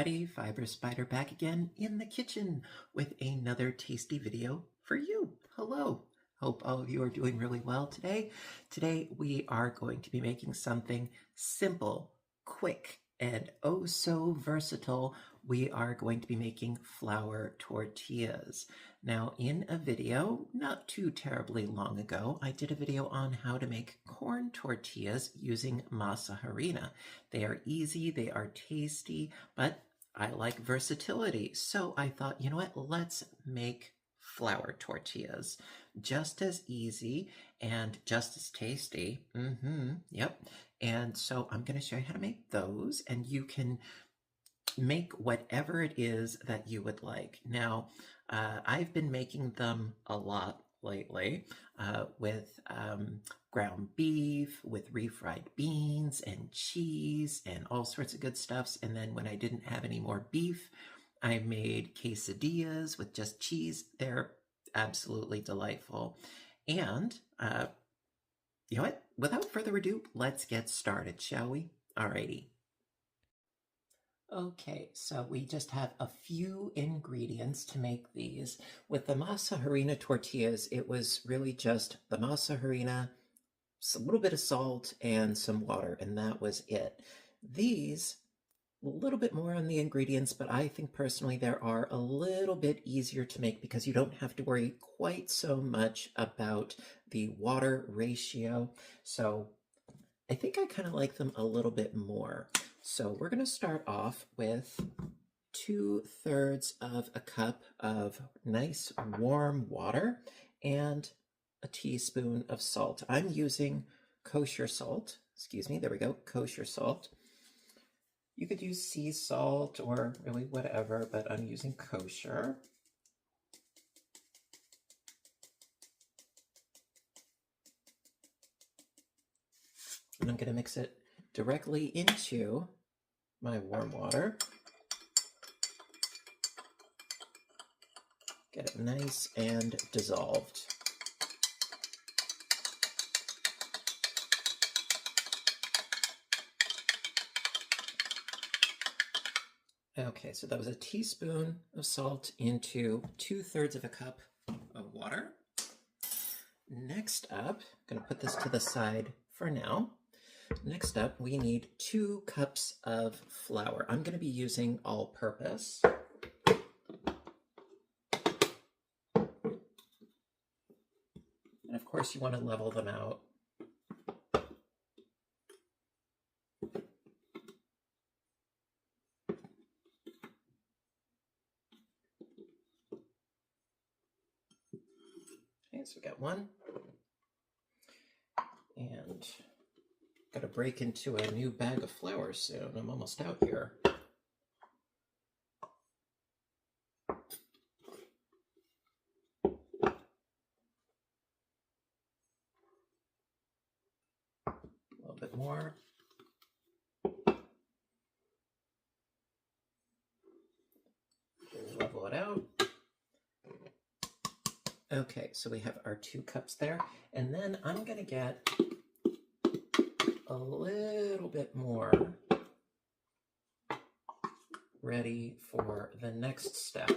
everybody, Fiber Spider back again in the kitchen with another tasty video for you. Hello. Hope all of you are doing really well today. Today we are going to be making something simple, quick, and oh so versatile. We are going to be making flour tortillas. Now in a video not too terribly long ago, I did a video on how to make corn tortillas using masa harina. They are easy, they are tasty, but I like versatility. So I thought, you know what, let's make flour tortillas. Just as easy and just as tasty. Yep. And so I'm going to show you how to make those, and you can make whatever it is that you would like. Now, I've been making them a lot lately with ground beef, with refried beans and cheese and all sorts of good stuffs. And then when I didn't have any more beef, I made quesadillas with just cheese. They're absolutely delightful. And you know what? Without further ado, let's get started, shall we? Alrighty. Okay, so we just have a few ingredients to make these. With the masa harina tortillas, it was really just the masa harina, a little bit of salt, and some water, and that was it. These, a little bit more on the ingredients, but I think personally they are a little bit easier to make because you don't have to worry quite so much about the water ratio. So I think I kind of like them a little bit more. So we're going to start off with 2/3 of a cup of nice warm water and a teaspoon of salt. I'm using kosher salt. Excuse me, there we go, kosher salt. You could use sea salt or really whatever, but I'm using kosher. And I'm going to mix it directly into my warm water. Get it nice and dissolved. Okay, so that was a teaspoon of salt into 2/3 of a cup of water. Next up, I'm going to put this to the side for now. Next up, we need 2 cups of flour. I'm going to be using all-purpose. And of course, you want to level them out. Okay, so we got 1. And got to break into a new bag of flour soon. I'm almost out here. A little bit more. Level it out. Okay, so we have our 2 cups there. And then I'm going to get a little bit more ready for the next step.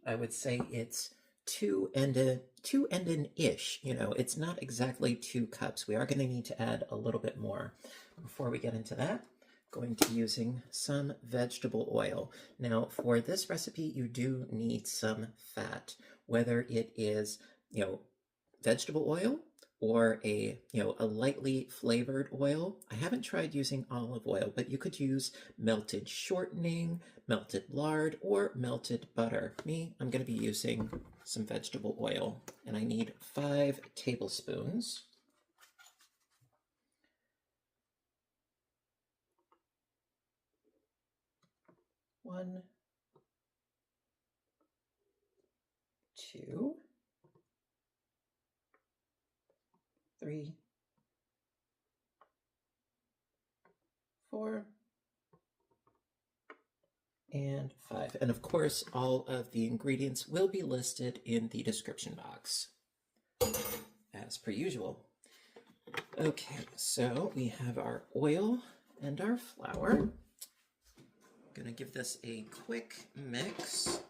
I would say it's 2 and an ish. You know, it's not exactly 2 cups. We are going to need to add a little bit more. Before we get into that, going to be using some vegetable oil. Now, for this recipe, you do need some fat, whether it is, vegetable oil or a lightly flavored oil. I haven't tried using olive oil, but you could use melted shortening, melted lard, or melted butter. I'm going to be using some vegetable oil, and I need 5 tablespoons. One, 2, 3, 4, and 5. And of course, all of the ingredients will be listed in the description box, as per usual. Okay, so we have our oil and our flour. Gonna give this a quick mix.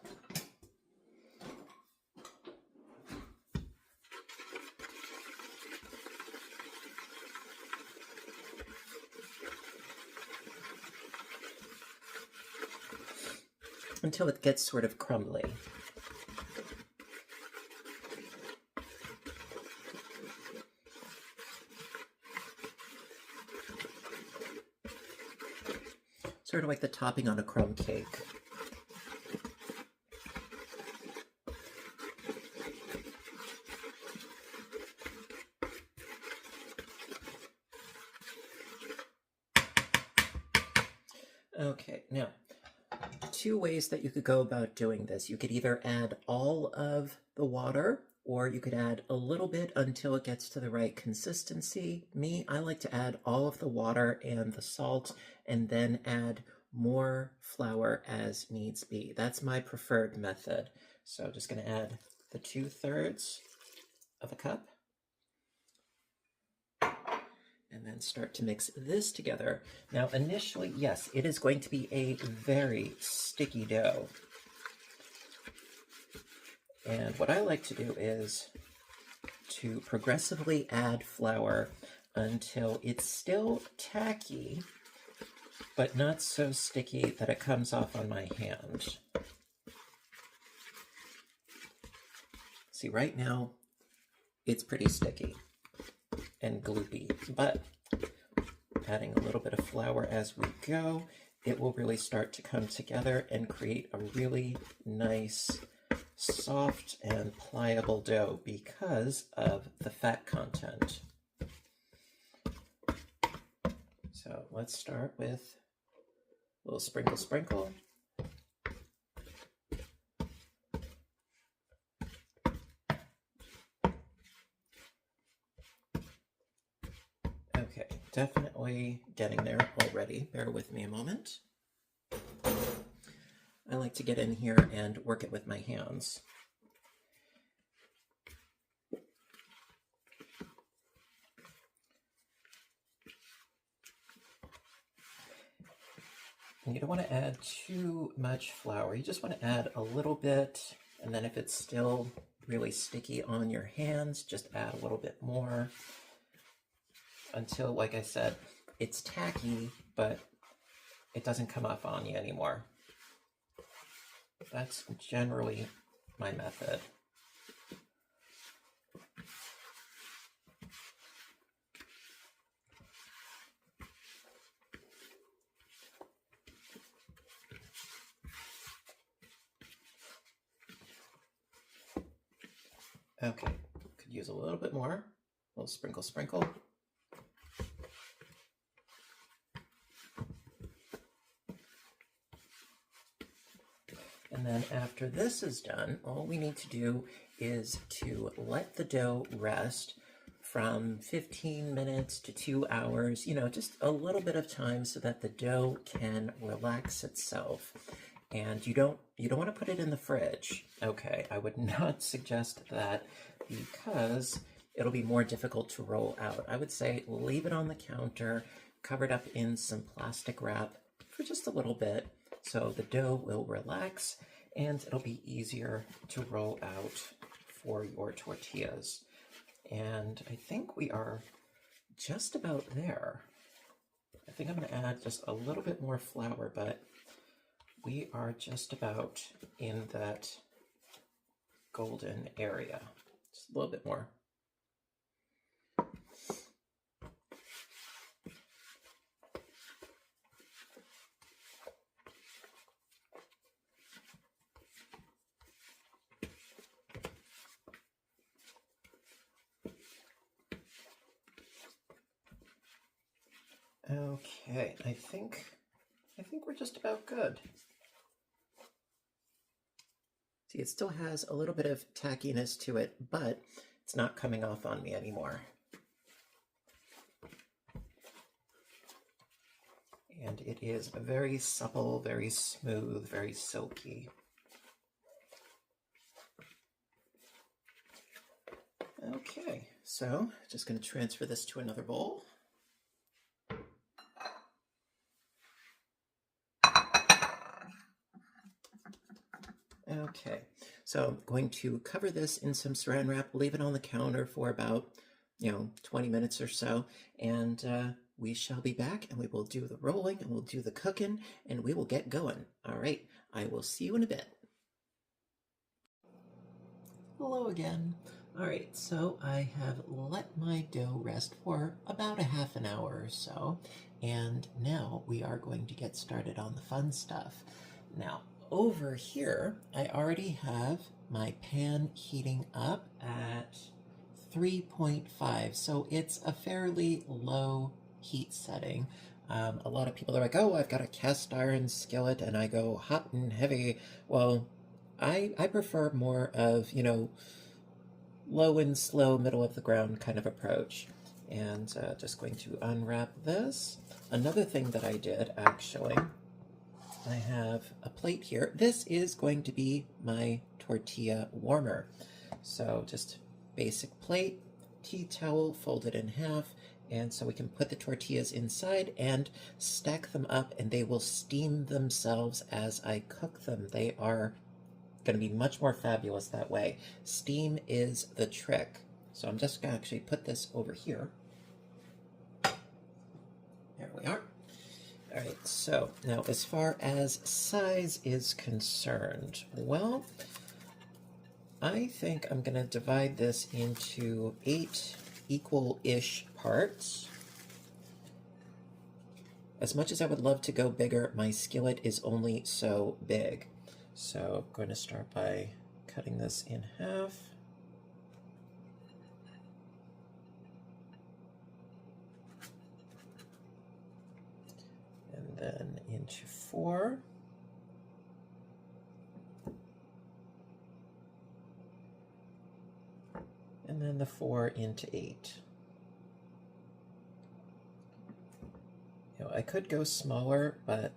Until it gets sort of crumbly. Sort of like the topping on a crumb cake. Okay, now, two ways that you could go about doing this. You could either add all of the water, or you could add a little bit until it gets to the right consistency. Me, I like to add all of the water and the salt, and then add more flour as needs be. That's my preferred method. So just going to add the 2/3 of a cup. And then start to mix this together. Now, initially, yes, it is going to be a very sticky dough. And what I like to do is to progressively add flour until it's still tacky, but not so sticky that it comes off on my hand. See, right now, it's pretty sticky and gloopy, but adding a little bit of flour as we go, it will really start to come together and create a really nice, soft and pliable dough because of the fat content. So let's start with a little sprinkle. Okay, definitely getting there already. Bear with me a moment. I like to get in here and work it with my hands. And you don't want to add too much flour. You just want to add a little bit, and then if it's still really sticky on your hands, just add a little bit more until, like I said, it's tacky, but it doesn't come off on you anymore. That's generally my method. Okay, could use a little bit more. A little sprinkle. And then after this is done, all we need to do is to let the dough rest from 15 minutes to 2 hours, just a little bit of time so that the dough can relax itself. And you don't want to put it in the fridge. Okay, I would not suggest that because it'll be more difficult to roll out. I would say leave it on the counter, covered up in some plastic wrap for just a little bit, so the dough will relax and it'll be easier to roll out for your tortillas. And I think we are just about there. I think I'm going to add just a little bit more flour, but we are just about in that golden area. Just a little bit more. Okay, I think we're just about good. See, it still has a little bit of tackiness to it, but it's not coming off on me anymore. And it is very supple, very smooth, very silky. Okay, so just going to transfer this to another bowl. Okay, so I'm going to cover this in some saran wrap, leave it on the counter for about, 20 minutes or so, and we shall be back and we will do the rolling and we'll do the cooking and we will get going. All right, I will see you in a bit. Hello again. All right, so I have let my dough rest for about a half an hour or so, and now we are going to get started on the fun stuff. Now, over here, I already have my pan heating up at 3.5, so it's a fairly low heat setting. A lot of people are like, oh, I've got a cast iron skillet and I go hot and heavy. Well, I prefer more of, low and slow, middle of the ground kind of approach. And just going to unwrap this. Another thing that I did, actually, I have a plate here. This is going to be my tortilla warmer. So just basic plate, tea towel folded in half, and so we can put the tortillas inside and stack them up and they will steam themselves as I cook them. They are going to be much more fabulous that way. Steam is the trick. So I'm just going to actually put this over here. There we are. All right, so now as far as size is concerned, well, I think I'm going to divide this into 8 equal-ish parts. As much as I would love to go bigger, my skillet is only so big. So I'm going to start by cutting this in half. And then into 4. And then the 4 into 8. I could go smaller, but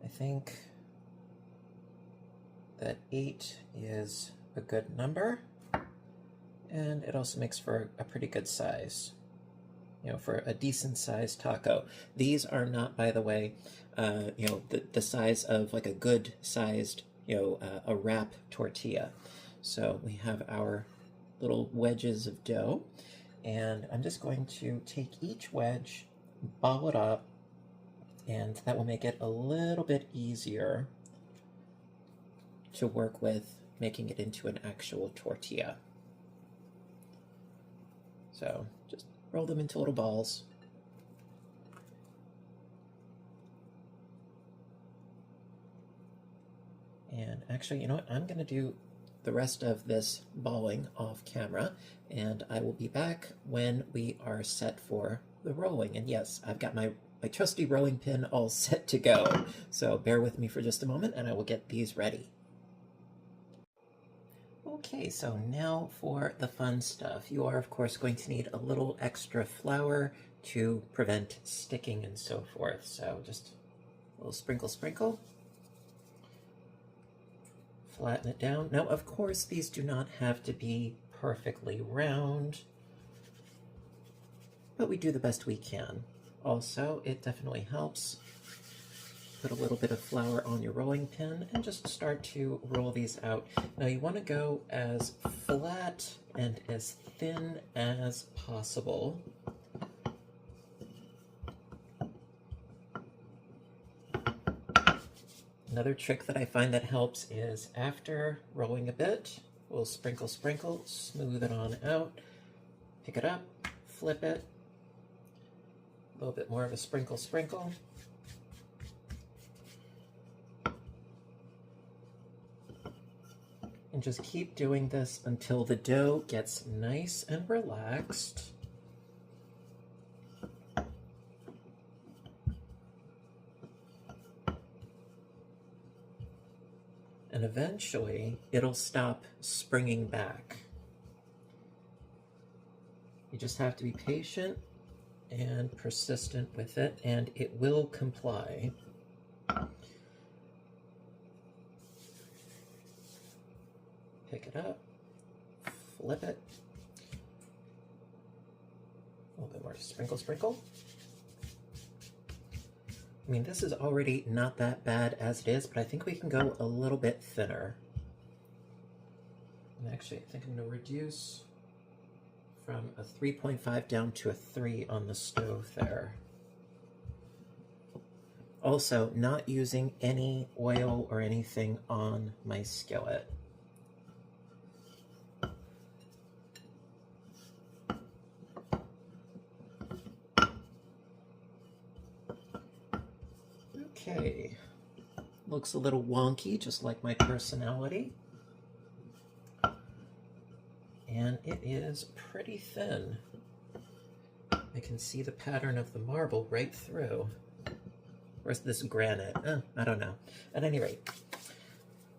I think that 8 is a good number, and it also makes for a pretty good size, for a decent sized taco. These are not, by the way, the size of like a good sized, a wrap tortilla. So we have our little wedges of dough, and I'm just going to take each wedge, ball it up, and that will make it a little bit easier to work with making it into an actual tortilla. So just roll them into little balls. And actually, you know what? I'm going to do the rest of this balling off camera, and I will be back when we are set for the rolling. And yes, I've got my trusty rolling pin all set to go. So bear with me for just a moment and I will get these ready. Okay, so now for the fun stuff. You are, of course, going to need a little extra flour to prevent sticking and so forth. So just a little sprinkle, sprinkle. Flatten it down. Now, of course, these do not have to be perfectly round, but we do the best we can. Also, it definitely helps. Put a little bit of flour on your rolling pin and just start to roll these out. Now you want to go as flat and as thin as possible. Another trick that I find that helps is after rolling a bit, we'll sprinkle, sprinkle, smooth it on out, pick it up, flip it, a little bit more of a sprinkle, sprinkle. And just keep doing this until the dough gets nice and relaxed. And eventually, it'll stop springing back. You just have to be patient and persistent with it, and it will comply. Pick it up, flip it, A little bit more sprinkle, sprinkle. I mean, this is already not that bad as it is, but I think we can go a little bit thinner. And actually, I think I'm going to reduce from a 3.5 down to a 3 on the stove there. Also, not using any oil or anything on my skillet. Okay, looks a little wonky, just like my personality. And it is pretty thin. I can see the pattern of the marble right through. Where's this granite? I don't know. At any rate,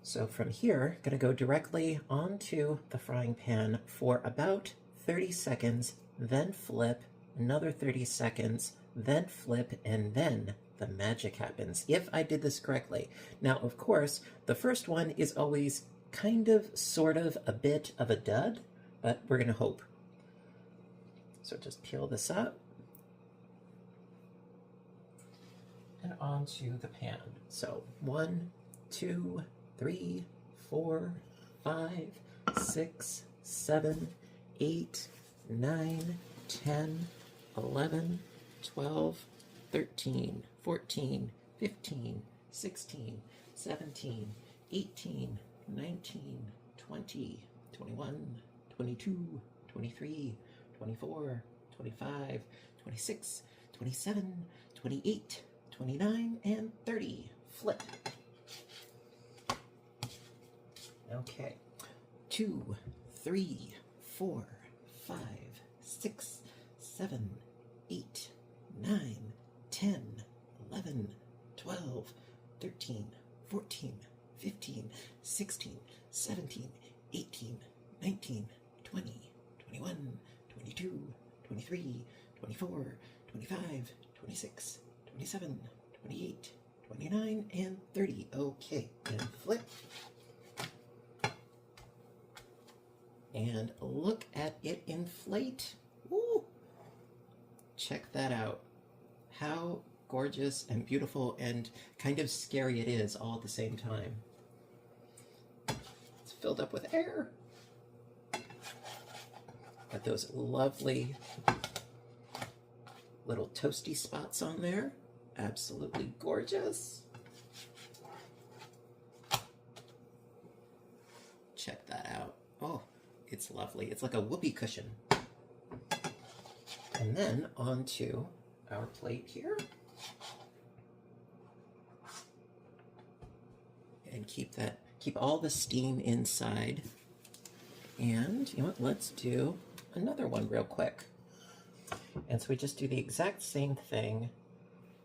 so from here, gonna go directly onto the frying pan for about 30 seconds, then flip, another 30 seconds, then flip, and then the magic happens, if I did this correctly. Now, of course, the first one is always kind of, sort of, a bit of a dud, but we're gonna hope. So just peel this up. And onto the pan. So 1, 2, 3, 4, 5, 6, 7, 8, 9, 10, 11, 12, 13, 14, 15, 16, 17, 18, 19, 20, 21, 22, 23, 24, 25, 26, 27, 28, 29, and 30. Flip. Okay. 2, 3, 4, 5, 6, 7, 8, 9, 10, 11, 12, 13, 14, 15, 16, 17, 18, 19, 20, 21, 22, 23, 24, 25, 26, 27, 28, 29, and 30. Okay, and flip. And look at it inflate. Woo! Check that out. How gorgeous and beautiful and kind of scary it is all at the same time. It's filled up with air. Got those lovely little toasty spots on there. Absolutely gorgeous. Check that out. Oh, it's lovely. It's like a whoopee cushion. And then onto our plate here. And keep all the steam inside. And you know what, let's do another one real quick. And so we just do the exact same thing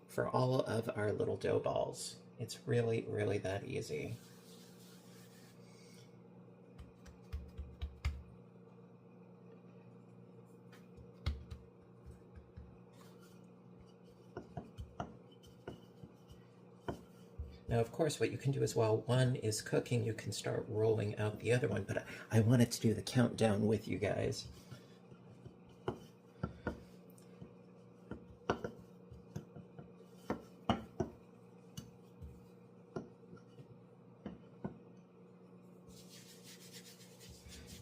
for all of our little dough balls. It's really, really that easy. Now, of course, what you can do is while one is cooking, you can start rolling out the other one, but I wanted to do the countdown with you guys.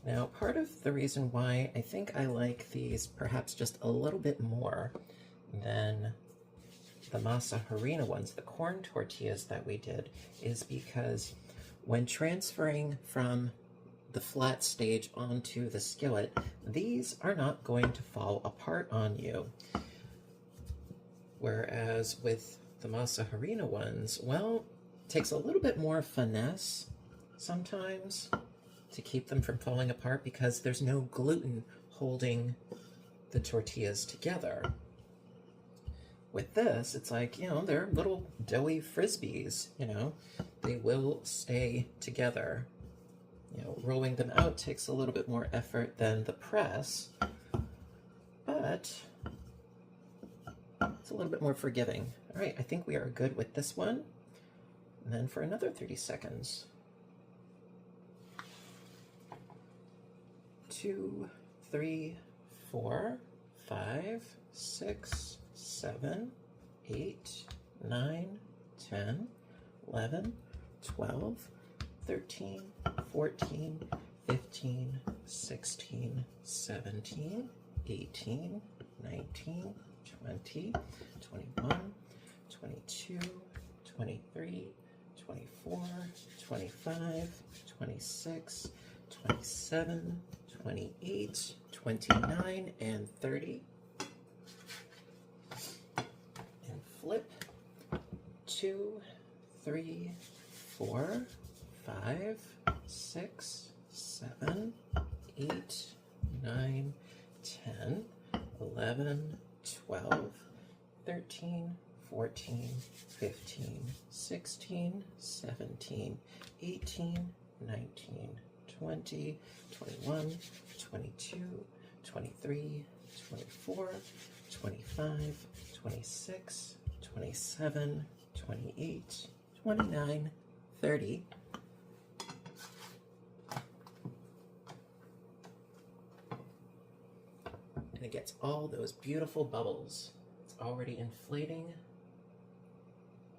Now, part of the reason why I think I like these perhaps just a little bit more than the masa harina ones, the corn tortillas that we did, is because when transferring from the flat stage onto the skillet, these are not going to fall apart on you. Whereas with the masa harina ones, well, it takes a little bit more finesse sometimes to keep them from falling apart because there's no gluten holding the tortillas together. With this, it's like, you know, they're little doughy frisbees, you know, they will stay together. You know, rolling them out takes a little bit more effort than the press, but it's a little bit more forgiving. All right, I think we are good with this one. And then for another 30 seconds. 2, 3, 4, 5, 6, 7, 8, 9, 10, 11, 12, 13, 14, 15, 16, 17, 18, 19, 20, 21, 22, 23, 24, 25, 26, 27, 28, 29, and 30. And flip 2, 3, 4, 5, 6, 7, 8, 9, 10, 11, 12, 13, 14, 15, 16, 17, 18, 19, 20, 21, 22, 23, 24, 25, 26, 27, 28, 29, 30. And it gets all those beautiful bubbles. It's already inflating.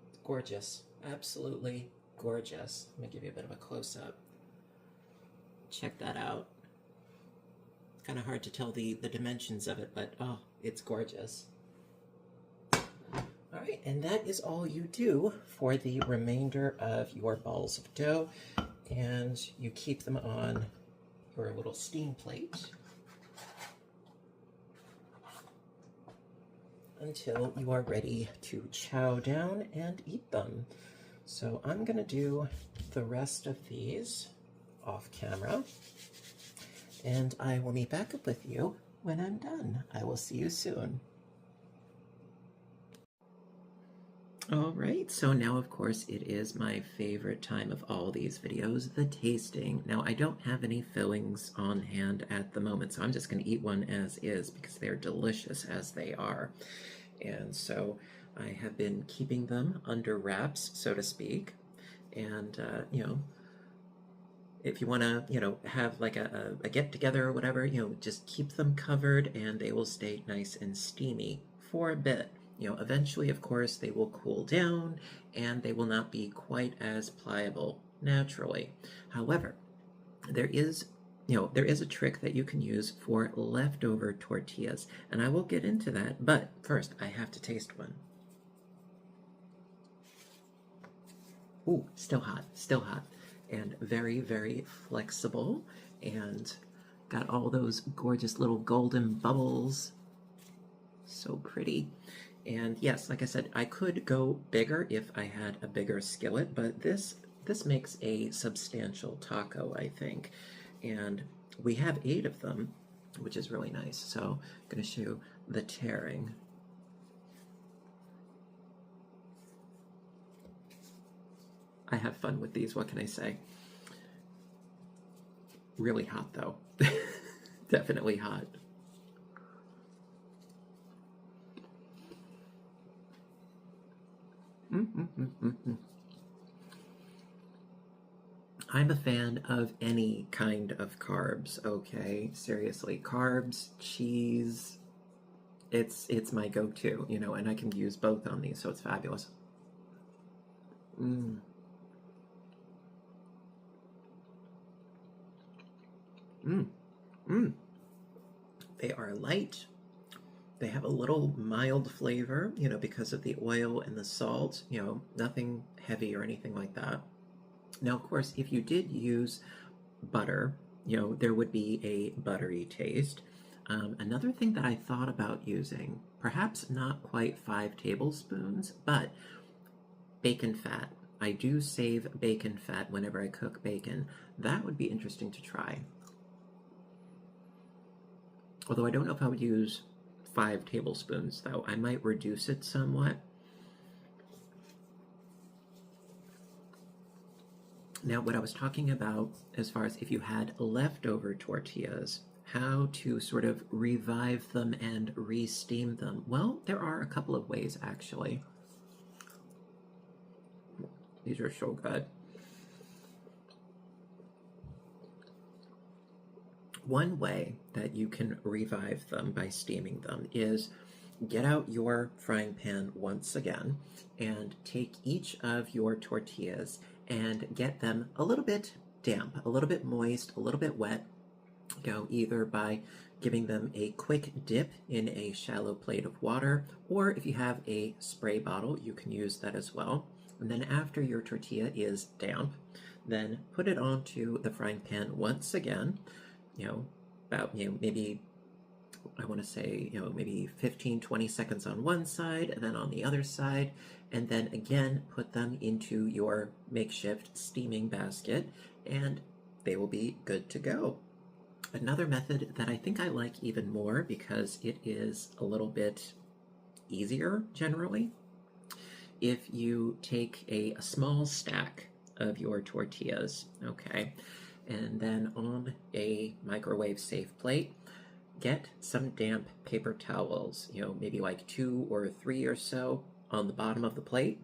It's gorgeous, absolutely gorgeous. Let me give you a bit of a close-up. Check that out. Kind of hard to tell the dimensions of it, but oh, it's gorgeous. All right, and that is all you do for the remainder of your balls of dough, and you keep them on your little steam plate until you are ready to chow down and eat them. So I'm gonna do the rest of these off camera, and I will meet back up with you when I'm done. I will see you soon. All right, so now of course it is my favorite time of all these videos, the tasting. Now I don't have any fillings on hand at the moment, so I'm just gonna eat one as is because they're delicious as they are. And so I have been keeping them under wraps, so to speak. And, you know, if you want to, you know, have like a get-together or whatever, you know, just keep them covered and they will stay nice and steamy for a bit. You know, eventually, of course, they will cool down and they will not be quite as pliable naturally. However, there is a trick that you can use for leftover tortillas, and I will get into that, but first I have to taste one. Ooh, still hot, and very, very flexible, and got all those gorgeous little golden bubbles. So pretty. And yes, like I said, I could go bigger if I had a bigger skillet, but this makes a substantial taco, I think. And we have 8 of them, which is really nice. So I'm going to show you the tearing. I have fun with these, what can I say? Really hot though. Definitely hot. I'm a fan of any kind of carbs, okay? Seriously, carbs, cheese, it's my go-to, you know, and I can use both on these, so it's fabulous. They are light. They have a little mild flavor, you know, because of the oil and the salt, you know, nothing heavy or anything like that. Now, of course, if you did use butter, you know, there would be a buttery taste. Another thing that I thought about using, perhaps not quite 5 tablespoons, but bacon fat. I do save bacon fat whenever I cook bacon. That would be interesting to try. Although I don't know if I would use 5 tablespoons, though. I might reduce it somewhat. Now, what I was talking about as far as if you had leftover tortillas, how to sort of revive them and re-steam them. Well, there are a couple of ways, actually. These are so good. One way that you can revive them by steaming them is get out your frying pan once again and take each of your tortillas and get them a little bit damp, a little bit moist, a little bit wet, either by giving them a quick dip in a shallow plate of water, or if you have a spray bottle, you can use that as well. And then after your tortilla is damp, then put it onto the frying pan once again, about, maybe, I want to say, maybe 15-20 seconds on one side and then on the other side, and then again put them into your makeshift steaming basket and they will be good to go. Another method that I think I like even more because it is a little bit easier generally, if you take a small stack of your tortillas, okay, and then on a microwave safe plate, get some damp paper towels, maybe like 2 or 3 or so on the bottom of the plate.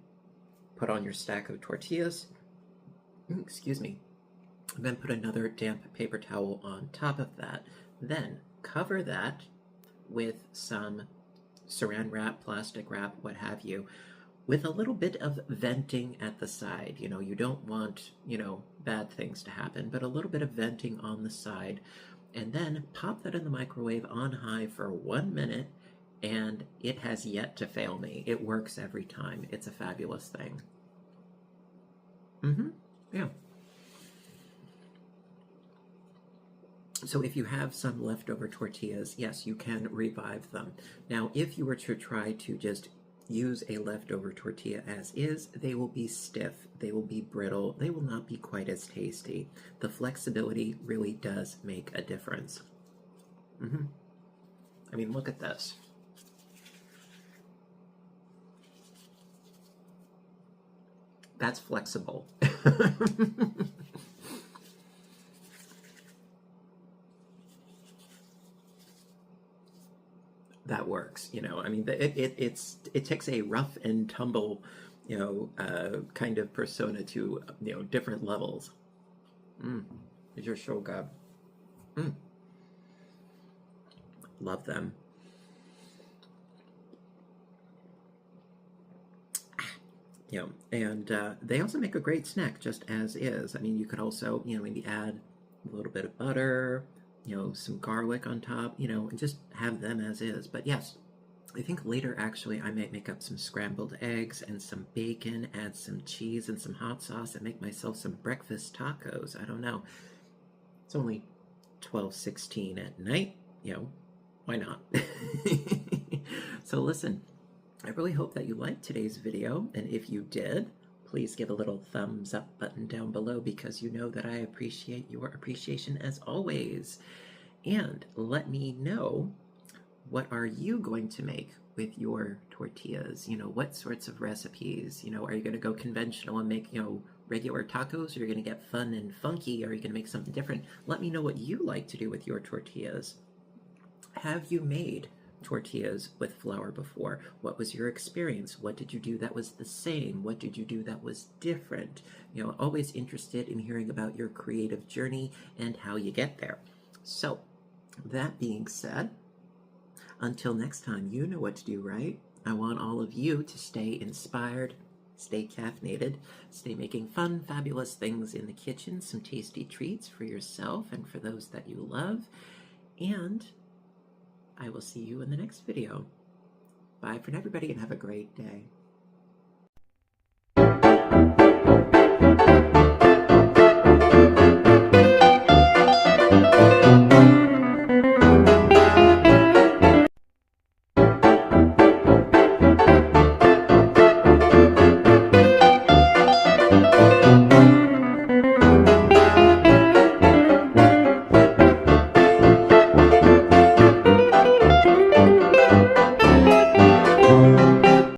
Put on your stack of tortillas, excuse me, and then put another damp paper towel on top of that. Then cover that with some saran wrap, plastic wrap, what have you, with a little bit of venting at the side. You don't want, bad things to happen, but a little bit of venting on the side. And then pop that in the microwave on high for 1 minute, and it has yet to fail me. It works every time. It's a fabulous thing. Yeah. So if you have some leftover tortillas, yes, you can revive them. Now, if you were to try to just use a leftover tortilla as is, they will be stiff, they will be brittle, they will not be quite as tasty. The flexibility really does make a difference. I mean, look at this. That's flexible. That works, I mean, it takes a rough and tumble, kind of persona to, different levels. These are so good. Love them. And they also make a great snack just as is. I mean, you could also, maybe add a little bit of butter, some garlic on top, and just have them as is. But yes, I think later actually I might make up some scrambled eggs and some bacon, add some cheese and some hot sauce, and make myself some breakfast tacos. I don't know. It's only 12:16 at night, why not? So listen, I really hope that you liked today's video, and if you did, please give a little thumbs up button down below because you know that I appreciate your appreciation as always. And let me know, what are you going to make with your tortillas? What sorts of recipes? Are you going to go conventional and make, regular tacos? Or are you going to get fun and funky? Or are you going to make something different? Let me know what you like to do with your tortillas. Have you made tortillas with flour before? What was your experience? What did you do that was the same? What did you do that was different? Always interested in hearing about your creative journey and how you get there. So, that being said, until next time, you know what to do, right? I want all of you to stay inspired, stay caffeinated, stay making fun, fabulous things in the kitchen, some tasty treats for yourself and for those that you love, and I will see you in the next video. Bye for now, everybody, and have a great day.